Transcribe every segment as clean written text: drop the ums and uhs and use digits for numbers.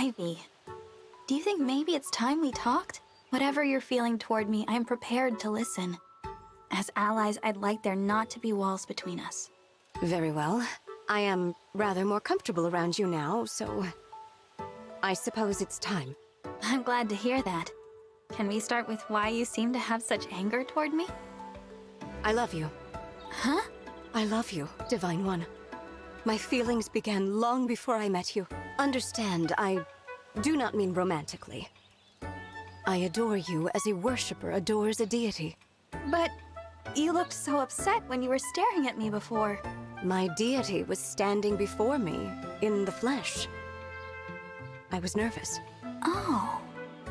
Ivy, do you think maybe it's time we talked? Whatever you're feeling toward me, I'm prepared to listen. As allies, I'd like there not to be walls between us. Very well. I am rather more comfortable around you now, so... I suppose it's time. I'm glad to hear that. Can we start with why you seem to have such anger toward me? I love you. Huh? I love you, Divine One. My feelings began long before I met you. Understand, I do not mean romantically. I adore you as a worshipper adores a deity. But you looked so upset when you were staring at me before. My deity was standing before me, in the flesh. I was nervous. Oh.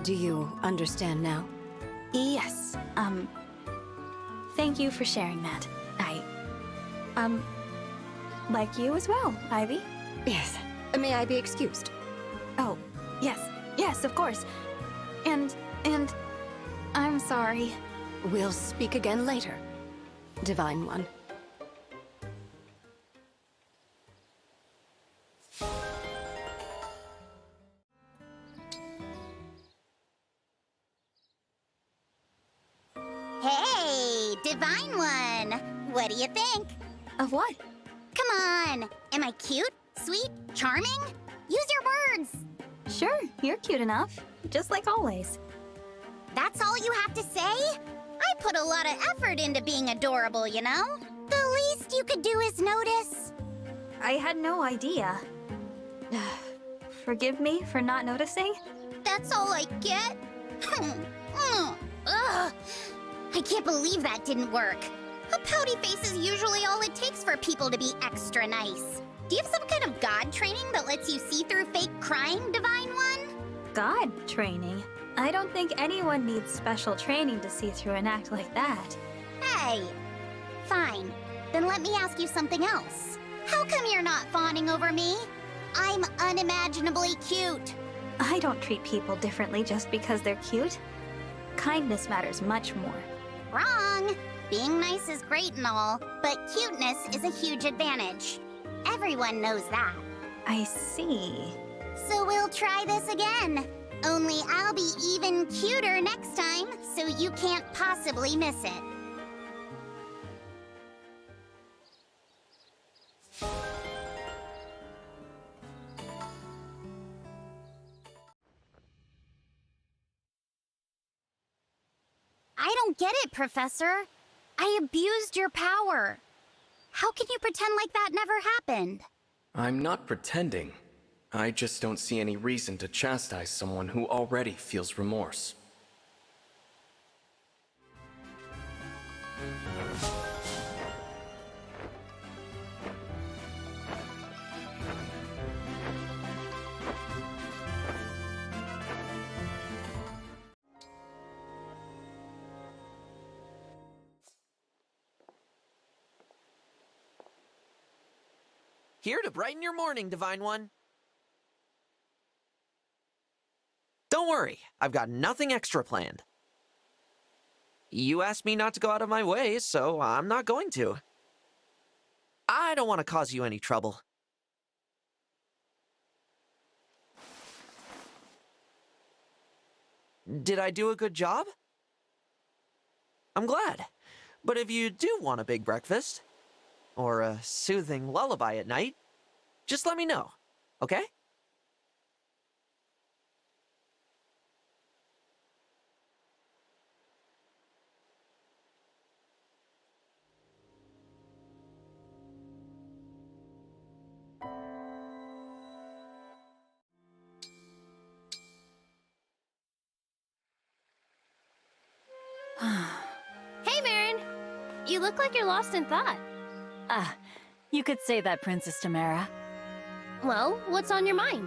Do you understand now? Yes, thank you for sharing that. Like you as well, Ivy. Yes. May I be excused? Oh, yes, of course. And, I'm sorry. We'll speak again later, Divine One. Hey, Divine One! What do you think? Of what? Come on! Am I cute? Sweet? Charming? Use your words! Sure, you're cute enough. Just like always. That's all you have to say? I put a lot of effort into being adorable, you know? The least you could do is notice. I had no idea. Forgive me for not noticing? That's all I get? Ugh. I can't believe that didn't work. A pouty face is usually all it takes for people to be extra nice. Do you have some kind of god training that lets you see through fake crying, Divine One? God training? I don't think anyone needs special training to see through an act like that. Hey! Fine. Then let me ask you something else. How come you're not fawning over me? I'm unimaginably cute. I don't treat people differently just because they're cute. Kindness matters much more. Wrong! Being nice is great and all, but cuteness is a huge advantage. Everyone knows that. I see. So we'll try this again. Only I'll be even cuter next time, so you can't possibly miss it. I don't get it, Professor. I abused your power. How can you pretend like that never happened? I'm not pretending. I just don't see any reason to chastise someone who already feels remorse. Here to brighten your morning, Divine One. Don't worry, I've got nothing extra planned. You asked me not to go out of my way, so I'm not going to. I don't want to cause you any trouble. Did I do a good job? I'm glad. But if you do want a big breakfast, or a soothing lullaby at night, just let me know, okay? Hey, Marin! You look like you're lost in thought. Ah, you could say that, Princess Tamara. Well, what's on your mind?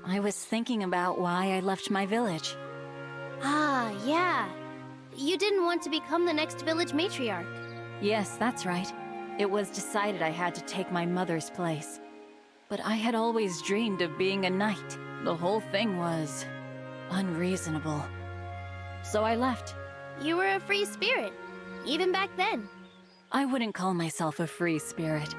I was thinking about why I left my village. Ah, yeah. You didn't want to become the next village matriarch. Yes, that's right. It was decided I had to take my mother's place. But I had always dreamed of being a knight. The whole thing was unreasonable. So I left. You were a free spirit, even back then. I wouldn't call myself a free spirit.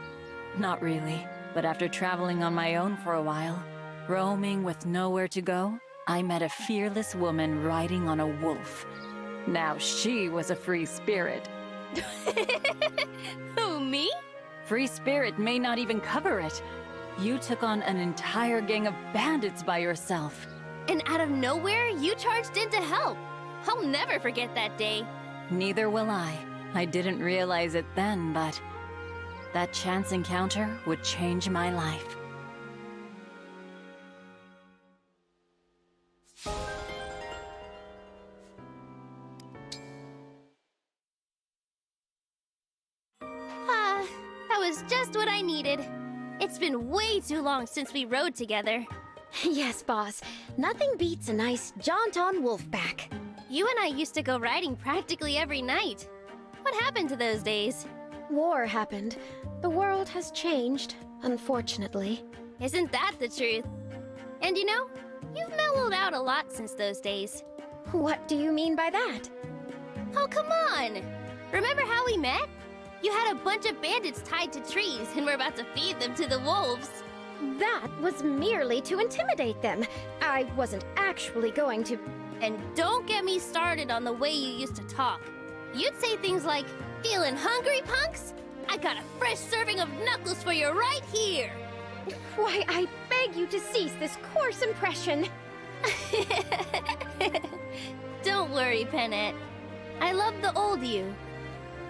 Not really. But after traveling on my own for a while, Roaming with nowhere to go, I met a fearless woman riding on a wolf. Now she was a free spirit. Who, me? Free spirit may not even cover it. You took on an entire gang of bandits by yourself. And out of nowhere, you charged in to help. I'll never forget that day. Neither will I. I didn't realize it then, but that chance encounter would change my life. Ah, that was just what I needed. It's been way too long since we rode together. Yes, boss. Nothing beats a nice jaunt on Wolfback. You and I used to go riding practically every night. What happened to those days? War happened. The world has changed, unfortunately. Isn't that the truth? And you know, you've mellowed out a lot since those days. What do you mean by that? Oh, come on! Remember how we met? You had a bunch of bandits tied to trees and were about to feed them to the wolves. That was merely to intimidate them. I wasn't actually going to... And don't get me started on the way you used to talk. You'd say things like, "Feeling hungry, punks? I got a fresh serving of knuckles for you right here." Why, I beg you to cease this coarse impression. Don't worry, Pennant. I love the old you.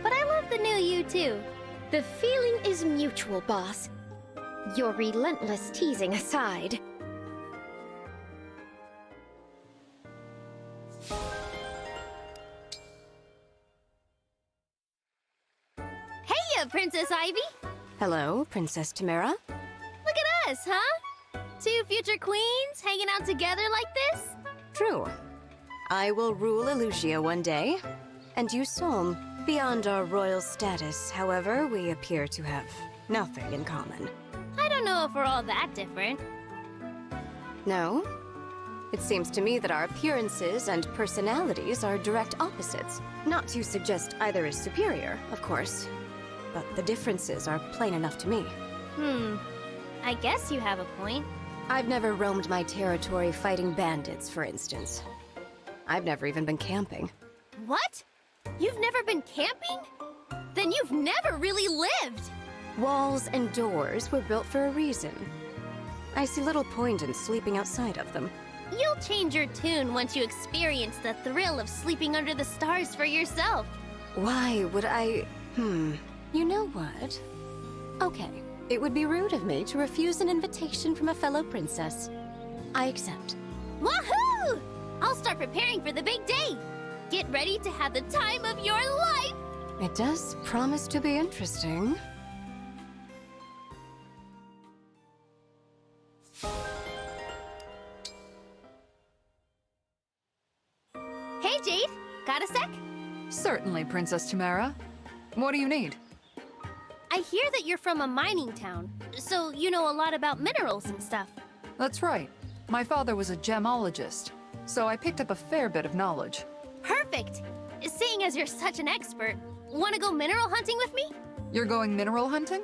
But I love the new you, too. The feeling is mutual, boss. Your relentless teasing aside. Heya, Princess Ivy! Hello, Princess Tamara. Look at us, huh? Two future queens hanging out together like this? True. I will rule Elusia one day, and you Solm. Beyond our royal status, however, we appear to have nothing in common. I don't know if we're all that different. No? It seems to me that our appearances and personalities are direct opposites. Not to suggest either is superior, of course, but the differences are plain enough to me. I guess you have a point. I've never roamed my territory fighting bandits, for instance. I've never even been camping. What? You've never been camping? Then you've never really lived! Walls and doors were built for a reason. I see little point in sleeping outside of them. You'll change your tune once you experience the thrill of sleeping under the stars for yourself. Why would I... You know what? Okay, it would be rude of me to refuse an invitation from a fellow princess. I accept. Wahoo! I'll start preparing for the big day. Get ready to have the time of your life! It does promise to be interesting. Hey, Jade. Got a sec? Certainly, Princess Tamara. What do you need? I hear that you're from a mining town, so you know a lot about minerals and stuff. That's right. My father was a gemologist, so I picked up a fair bit of knowledge. Perfect! Seeing as you're such an expert, wanna go mineral hunting with me? You're going mineral hunting?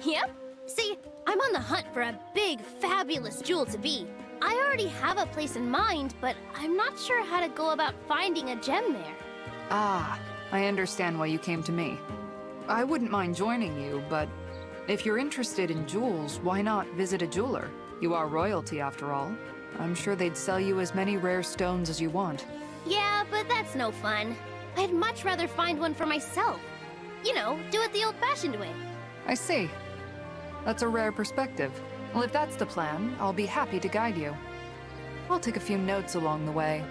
Yep. See, I'm on the hunt for a big, fabulous jewel to be. I already have a place in mind, but I'm not sure how to go about finding a gem there. Ah, I understand why you came to me. I wouldn't mind joining you, but if you're interested in jewels, why not visit a jeweler? You are royalty, after all. I'm sure they'd sell you as many rare stones as you want. Yeah, but that's no fun. I'd much rather find one for myself. You know, do it the old-fashioned way. I see. That's a rare perspective. Well, if that's the plan, I'll be happy to guide you. I'll take a few notes along the way.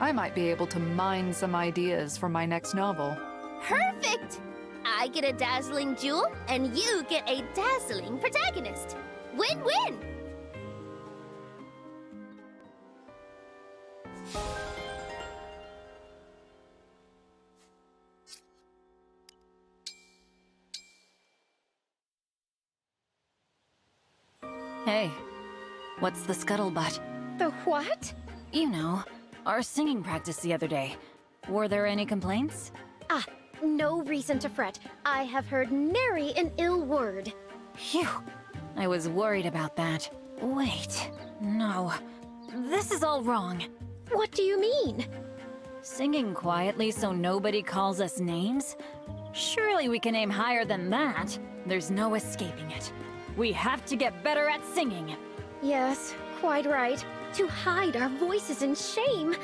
I might be able to mine some ideas for my next novel. Perfect! I get a dazzling jewel, and you get a dazzling protagonist. Win-win! Hey, what's the scuttlebutt? The what? You know, our singing practice the other day. Were there any complaints? Ah, no reason to fret. I have heard nary an ill word. Phew, I was worried about that. Wait, no. This is all wrong. What do you mean? Singing quietly so nobody calls us names? Surely we can aim higher than that. There's no escaping it. We have to get better at singing. Yes, quite right. To hide our voices in shame,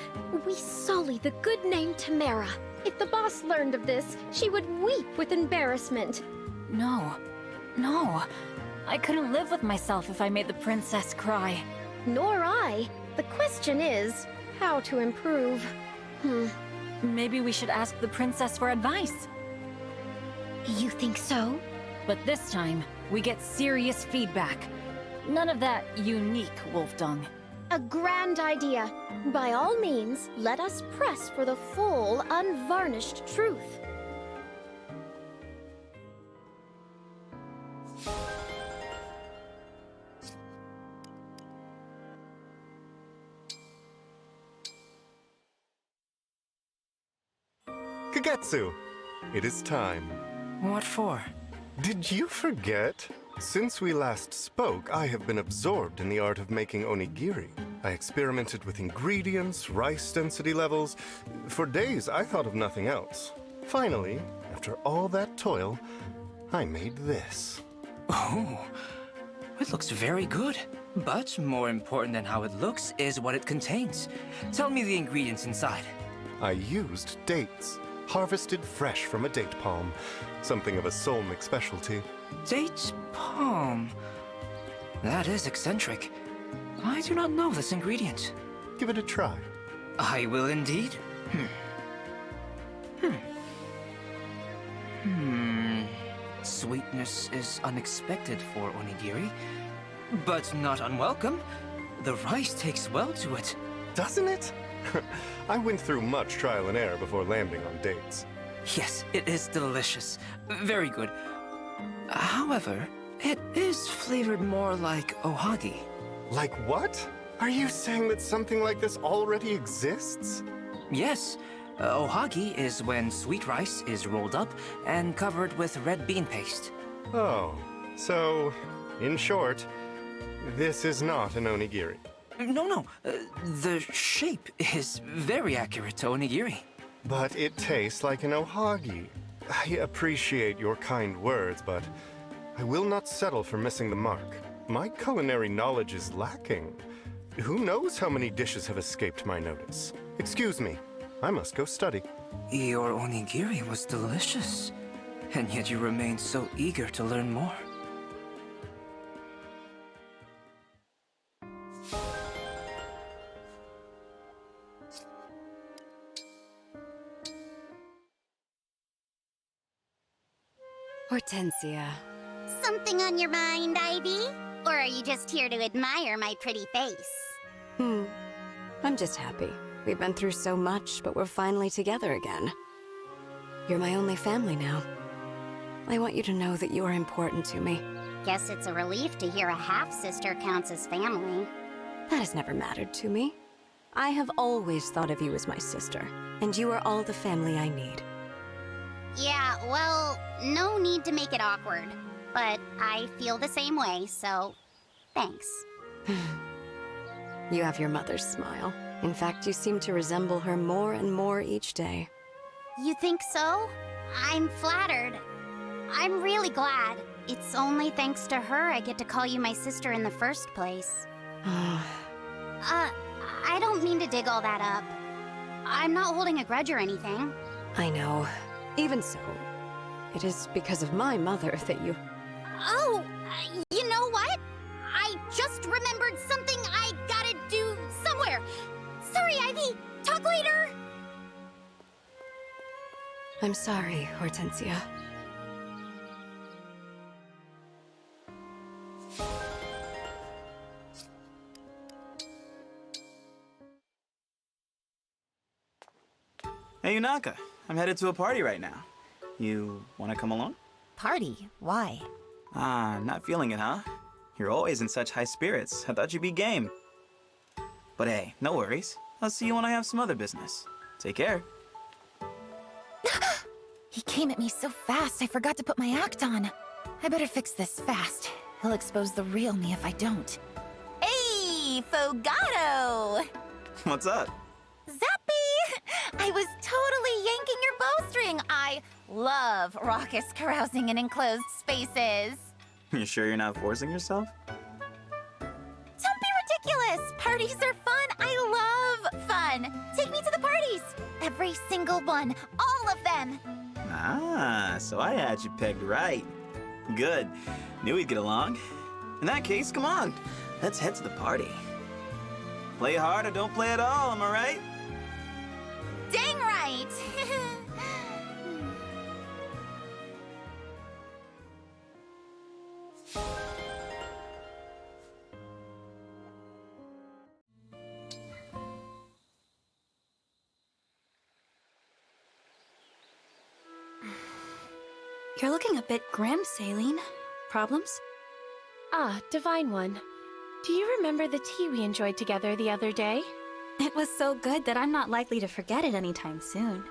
we sully the good name Tamara. If the boss learned of this, she would weep with embarrassment. No. I couldn't live with myself if I made the princess cry. Nor I. The question is, how to improve. Maybe we should ask the princess for advice. You think so? But this time, we get serious feedback. None of that unique wolfdung. A grand idea. By all means, let us press for the full, unvarnished truth. Kagetsu! It is time. What for? Did you forget? Since we last spoke, I have been absorbed in the art of making onigiri. I experimented with ingredients, rice density levels. For days, I thought of nothing else. Finally, after all that toil, I made this. Oh, it looks very good. But more important than how it looks is what it contains. Tell me the ingredients inside. I used dates, harvested fresh from a date palm, something of a Solmic specialty. Date palm. That is eccentric. I do not know this ingredient. Give it a try. I will indeed. Sweetness is unexpected for onigiri, but not unwelcome. The rice takes well to it. Doesn't it? I went through much trial and error before landing on dates. Yes, it is delicious. Very good. However, it is flavored more like ohagi. Like what? Are you saying that something like this already exists? Yes. Ohagi is when sweet rice is rolled up and covered with red bean paste. Oh, so, in short, this is not an onigiri. No. The shape is very accurate to onigiri. But it tastes like an ohagi. I appreciate your kind words, but I will not settle for missing the mark. My culinary knowledge is lacking. Who knows how many dishes have escaped my notice? Excuse me, I must go study. Your onigiri was delicious, and yet you remained so eager to learn more. Hortensia. Something on your mind, Ivy? Or are you just here to admire my pretty face? I'm just happy. We've been through so much, but we're finally together again. You're my only family now. I want you to know that you are important to me. Guess it's a relief to hear a half-sister counts as family. That has never mattered to me. I have always thought of you as my sister, and you are all the family I need. Yeah, well, no need to make it awkward. But I feel the same way, so thanks. You have your mother's smile. In fact, you seem to resemble her more and more each day. You think so? I'm flattered. I'm really glad. It's only thanks to her I get to call you my sister in the first place. I don't mean to dig all that up. I'm not holding a grudge or anything. I know. Even so, it is because of my mother that you... Oh, you know what? I just remembered something I gotta do somewhere. Sorry, Ivy. Talk later. I'm sorry, Hortensia. Hey, Yunaka. I'm headed to a party right now. You want to come along? Party? Why? Not feeling it, huh? You're always in such high spirits. I thought you'd be game. But hey, no worries. I'll see you when I have some other business. Take care. He came at me so fast, I forgot to put my act on. I better fix this fast. He'll expose the real me if I don't. Happy Fogato! What's up? Zappy! I was totally yanking your bowstring. I love raucous carousing in enclosed spaces. You sure you're not forcing yourself? Don't be ridiculous! Parties are fun! I love fun! Take me to the parties! Every single one! All of them! Ah, so I had you pegged right. Good. Knew we'd get along. In that case, come on. Let's head to the party. Play hard or don't play at all, am I right? Dang right! You're looking a bit grim, Saline. Problems? Ah, Divine One. Do you remember the tea we enjoyed together the other day? It was so good that I'm not likely to forget it anytime soon.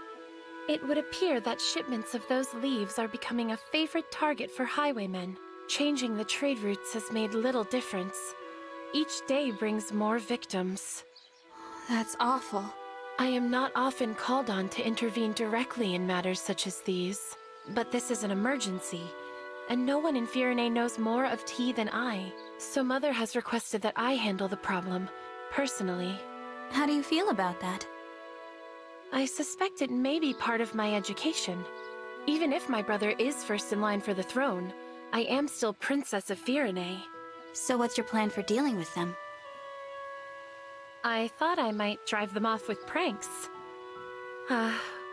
It would appear that shipments of those leaves are becoming a favorite target for highwaymen. Changing the trade routes has made little difference. Each day brings more victims. That's awful. I am not often called on to intervene directly in matters such as these. But this is an emergency, and no one in Firene knows more of tea than I. So Mother has requested that I handle the problem, personally. How do you feel about that? I suspect it may be part of my education. Even if my brother is first in line for the throne, I am still Princess of Firene. So what's your plan for dealing with them? I thought I might drive them off with pranks.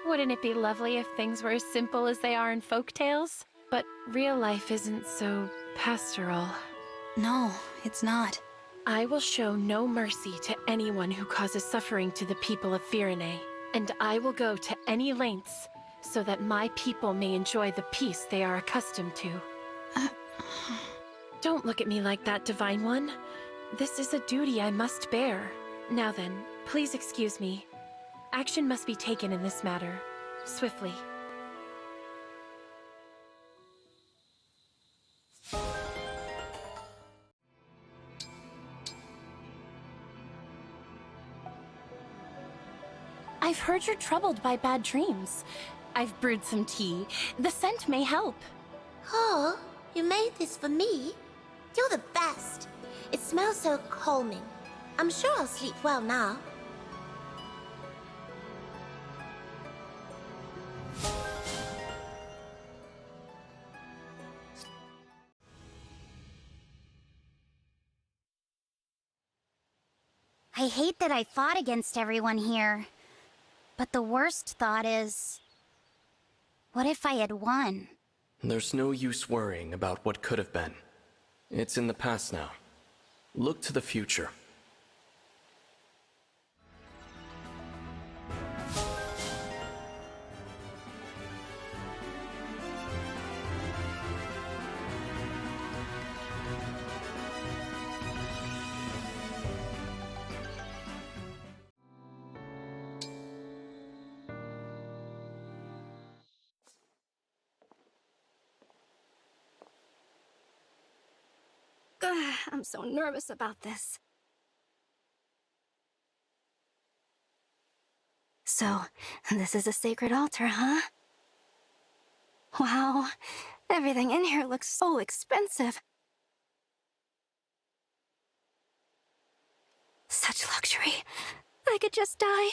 Wouldn't it be lovely if things were as simple as they are in folktales? But real life isn't so pastoral. No, it's not. I will show no mercy to anyone who causes suffering to the people of Firene, and I will go to any lengths so that my people may enjoy the peace they are accustomed to. Don't look at me like that, Divine One. This is a duty I must bear. Now then, please excuse me. Action must be taken in this matter, swiftly. I've heard you're troubled by bad dreams. I've brewed some tea. The scent may help. Oh, you made this for me? You're the best. It smells so calming. I'm sure I'll sleep well now. I hate that I fought against everyone here. But the worst thought is... what if I had won? There's no use worrying about what could have been. It's in the past now. Look to the future. I'm so nervous about this. So, this is a sacred altar, huh? Wow, everything in here looks so expensive. Such luxury. I could just die.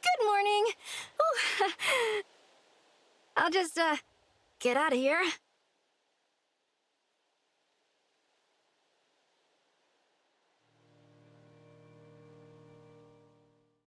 Good morning. Ooh. I'll just, get out of here.